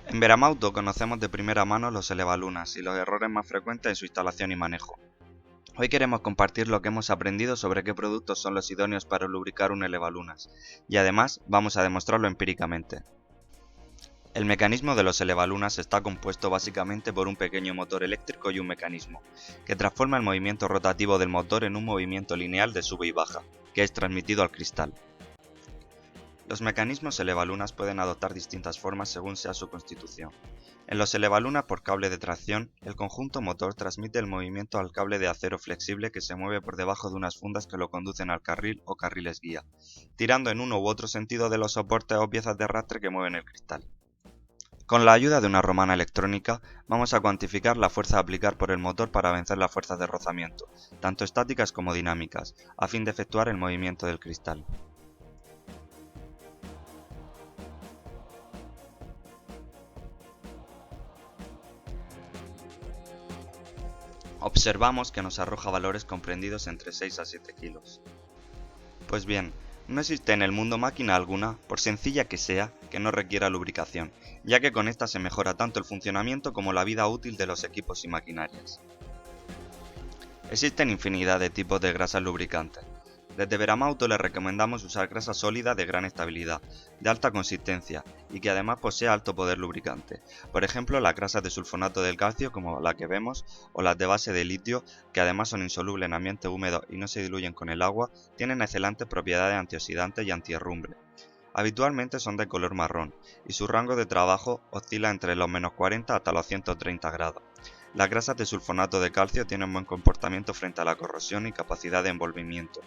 En Veramauto conocemos de primera mano los elevalunas y los errores más frecuentes en su instalación y manejo. Hoy queremos compartir lo que hemos aprendido sobre qué productos son los idóneos para lubricar un elevalunas, y además vamos a demostrarlo empíricamente. El mecanismo de los elevalunas está compuesto básicamente por un pequeño motor eléctrico y un mecanismo, que transforma el movimiento rotativo del motor en un movimiento lineal de sube y baja, que es transmitido al cristal. Los mecanismos elevalunas pueden adoptar distintas formas según sea su constitución. En los elevalunas por cable de tracción, el conjunto motor transmite el movimiento al cable de acero flexible que se mueve por debajo de unas fundas que lo conducen al carril o carriles guía, tirando en uno u otro sentido de los soportes o piezas de arrastre que mueven el cristal. Con la ayuda de una romana electrónica, vamos a cuantificar la fuerza a aplicar por el motor para vencer las fuerzas de rozamiento, tanto estáticas como dinámicas, a fin de efectuar el movimiento del cristal. Observamos que nos arroja valores comprendidos entre 6 a 7 kilos. Pues bien, no existe en el mundo máquina alguna, por sencilla que sea, que no requiera lubricación, ya que con esta se mejora tanto el funcionamiento como la vida útil de los equipos y maquinarias. Existen infinidad de tipos de grasas lubricantes. Desde Veramauto les recomendamos usar grasa sólida de gran estabilidad, de alta consistencia y que además posea alto poder lubricante. Por ejemplo, las grasas de sulfonato del calcio como la que vemos o las de base de litio, que además son insolubles en ambiente húmedo y no se diluyen con el agua, tienen excelentes propiedades antioxidantes y antiherrumbre. Habitualmente son de color marrón y su rango de trabajo oscila entre los -40 hasta los 130 grados. Las grasas de sulfonato de calcio tienen buen comportamiento frente a la corrosión y capacidad de envolvimiento.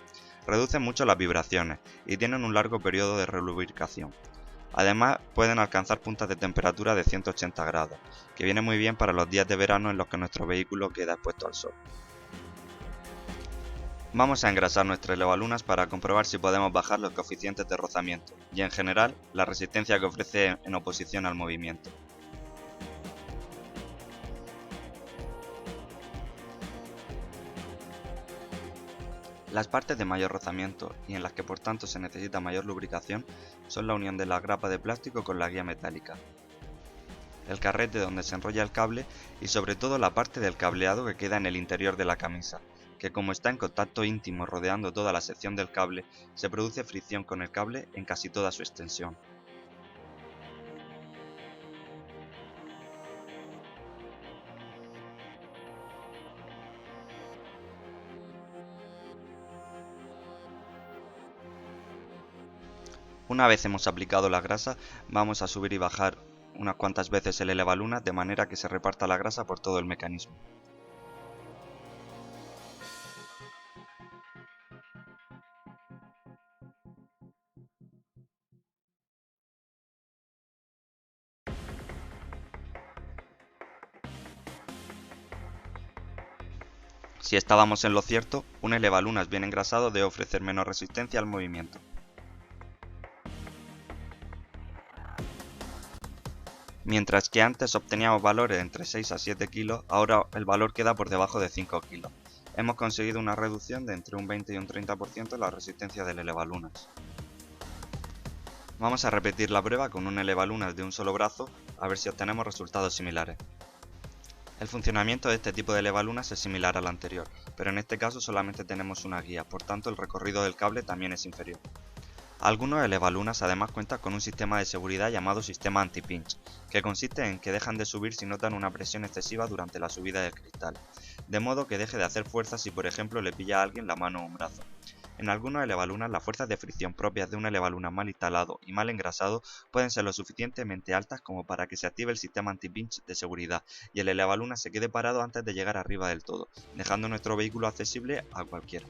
Reducen mucho las vibraciones y tienen un largo periodo de relubricación. Además, pueden alcanzar puntas de temperatura de 180 grados, que viene muy bien para los días de verano en los que nuestro vehículo queda expuesto al sol. Vamos a engrasar nuestras elevalunas para comprobar si podemos bajar los coeficientes de rozamiento y, en general, la resistencia que ofrece en oposición al movimiento. Las partes de mayor rozamiento y en las que por tanto se necesita mayor lubricación son la unión de la grapa de plástico con la guía metálica, el carrete donde se enrolla el cable y sobre todo la parte del cableado que queda en el interior de la camisa, que como está en contacto íntimo rodeando toda la sección del cable, se produce fricción con el cable en casi toda su extensión. Una vez hemos aplicado la grasa, vamos a subir y bajar unas cuantas veces el elevalunas de manera que se reparta la grasa por todo el mecanismo. Si estábamos en lo cierto, un elevalunas bien engrasado debe ofrecer menos resistencia al movimiento. Mientras que antes obteníamos valores de entre 6 a 7 kilos, ahora el valor queda por debajo de 5 kilos. Hemos conseguido una reducción de entre un 20 y un 30% en la resistencia del elevalunas. Vamos a repetir la prueba con un elevalunas de un solo brazo a ver si obtenemos resultados similares. El funcionamiento de este tipo de elevalunas es similar al anterior, pero en este caso solamente tenemos una guía, por tanto el recorrido del cable también es inferior. Algunos elevalunas además cuentan con un sistema de seguridad llamado sistema anti-pinch, que consiste en que dejan de subir si notan una presión excesiva durante la subida del cristal, de modo que deje de hacer fuerza si por ejemplo le pilla a alguien la mano o un brazo. En algunos elevalunas las fuerzas de fricción propias de un elevalunas mal instalado y mal engrasado pueden ser lo suficientemente altas como para que se active el sistema anti-pinch de seguridad y el elevalunas se quede parado antes de llegar arriba del todo, dejando nuestro vehículo accesible a cualquiera.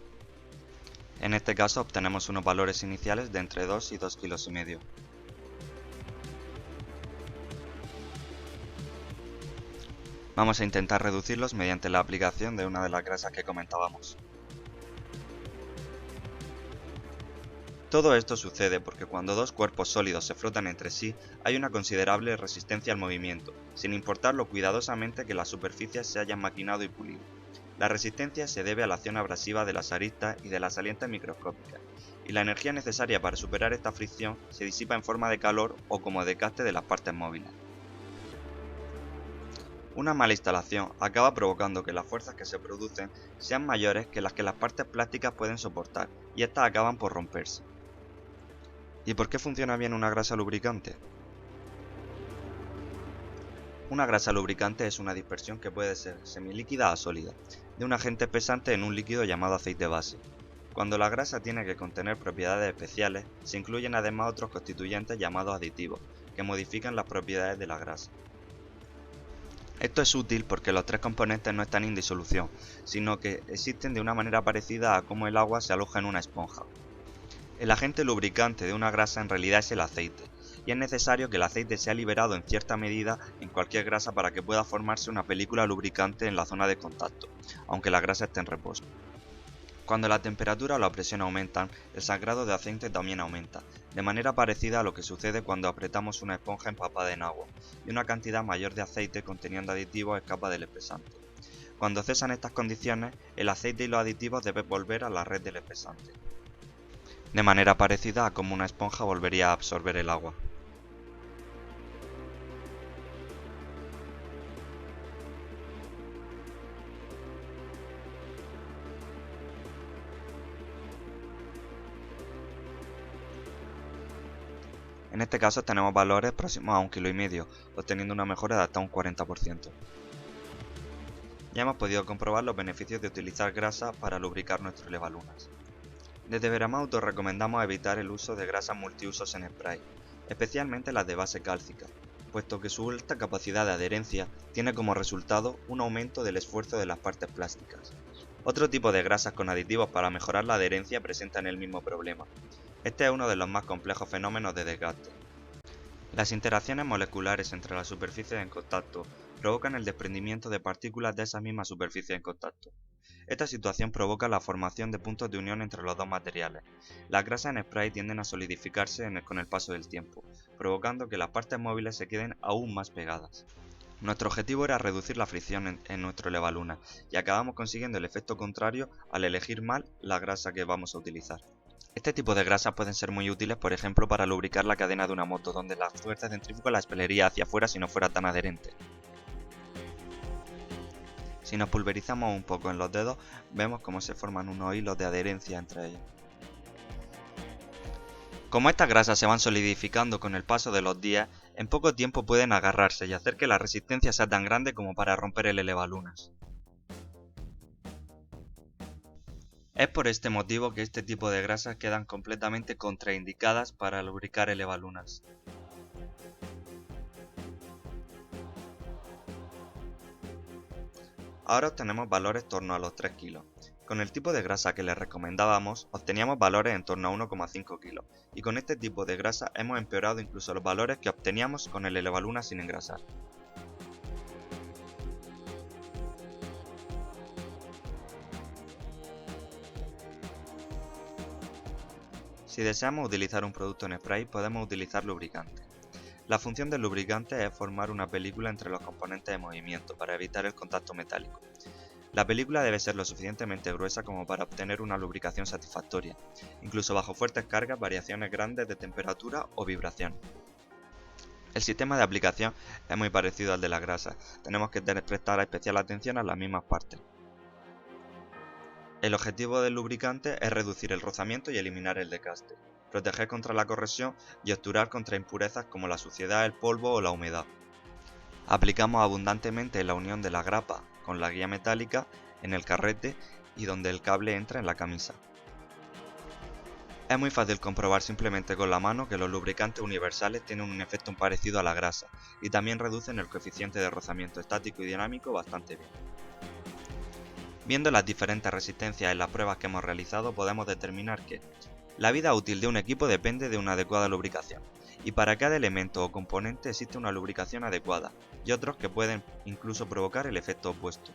En este caso obtenemos unos valores iniciales de entre 2 y 2,5 kg. Vamos a intentar reducirlos mediante la aplicación de una de las grasas que comentábamos. Todo esto sucede porque cuando dos cuerpos sólidos se frotan entre sí, hay una considerable resistencia al movimiento, sin importar lo cuidadosamente que las superficies se hayan maquinado y pulido. La resistencia se debe a la acción abrasiva de las aristas y de las salientes microscópicas, y la energía necesaria para superar esta fricción se disipa en forma de calor o como desgaste de las partes móviles. Una mala instalación acaba provocando que las fuerzas que se producen sean mayores que las partes plásticas pueden soportar, y estas acaban por romperse. ¿Y por qué funciona bien una grasa lubricante? Una grasa lubricante es una dispersión que puede ser semilíquida a sólida, de un agente pesante en un líquido llamado aceite base. Cuando la grasa tiene que contener propiedades especiales, se incluyen además otros constituyentes llamados aditivos, que modifican las propiedades de la grasa. Esto es útil porque los tres componentes no están en disolución, sino que existen de una manera parecida a cómo el agua se aloja en una esponja. El agente lubricante de una grasa en realidad es el aceite, y es necesario que el aceite sea liberado en cierta medida en cualquier grasa para que pueda formarse una película lubricante en la zona de contacto, aunque la grasa esté en reposo. Cuando la temperatura o la presión aumentan, el sangrado de aceite también aumenta, de manera parecida a lo que sucede cuando apretamos una esponja empapada en agua, y una cantidad mayor de aceite conteniendo aditivos escapa del espesante. Cuando cesan estas condiciones, el aceite y los aditivos deben volver a la red del espesante, de manera parecida a como una esponja volvería a absorber el agua. En este caso tenemos valores próximos a 1,5 kg, obteniendo una mejora de hasta un 40%. Ya hemos podido comprobar los beneficios de utilizar grasa para lubricar nuestro elevalunas. Desde Veramauto recomendamos evitar el uso de grasas multiusos en spray, especialmente las de base cálcica, puesto que su alta capacidad de adherencia tiene como resultado un aumento del esfuerzo de las partes plásticas. Otro tipo de grasas con aditivos para mejorar la adherencia presentan el mismo problema. Este es uno de los más complejos fenómenos de desgaste. Las interacciones moleculares entre las superficies en contacto provocan el desprendimiento de partículas de esas mismas superficies en contacto. Esta situación provoca la formación de puntos de unión entre los dos materiales. Las grasas en spray tienden a solidificarse con el paso del tiempo, provocando que las partes móviles se queden aún más pegadas. Nuestro objetivo era reducir la fricción en nuestro elevalunas, y acabamos consiguiendo el efecto contrario al elegir mal la grasa que vamos a utilizar. Este tipo de grasas pueden ser muy útiles, por ejemplo, para lubricar la cadena de una moto, donde la fuerza centrífuga la expelería hacia afuera si no fuera tan adherente. Si nos pulverizamos un poco en los dedos, vemos cómo se forman unos hilos de adherencia entre ellos. Como estas grasas se van solidificando con el paso de los días, en poco tiempo pueden agarrarse y hacer que la resistencia sea tan grande como para romper el elevalunas. Es por este motivo que este tipo de grasas quedan completamente contraindicadas para lubricar elevalunas. Ahora obtenemos valores torno a los 3 kg. Con el tipo de grasa que les recomendábamos, obteníamos valores en torno a 1,5 kg, y con este tipo de grasa hemos empeorado incluso los valores que obteníamos con el elevalunas sin engrasar. Si deseamos utilizar un producto en spray, podemos utilizar lubricante. La función del lubricante es formar una película entre los componentes de movimiento para evitar el contacto metálico. La película debe ser lo suficientemente gruesa como para obtener una lubricación satisfactoria, incluso bajo fuertes cargas, variaciones grandes de temperatura o vibración. El sistema de aplicación es muy parecido al de la grasa, tenemos que prestar especial atención a las mismas partes. El objetivo del lubricante es reducir el rozamiento y eliminar el desgaste, proteger contra la corrosión y obturar contra impurezas como la suciedad, el polvo o la humedad. Aplicamos abundantemente la unión de la grapa con la guía metálica en el carrete y donde el cable entra en la camisa. Es muy fácil comprobar simplemente con la mano que los lubricantes universales tienen un efecto parecido a la grasa y también reducen el coeficiente de rozamiento estático y dinámico bastante bien. Viendo las diferentes resistencias en las pruebas que hemos realizado, podemos determinar que la vida útil de un equipo depende de una adecuada lubricación, y para cada elemento o componente existe una lubricación adecuada, y otros que pueden incluso provocar el efecto opuesto.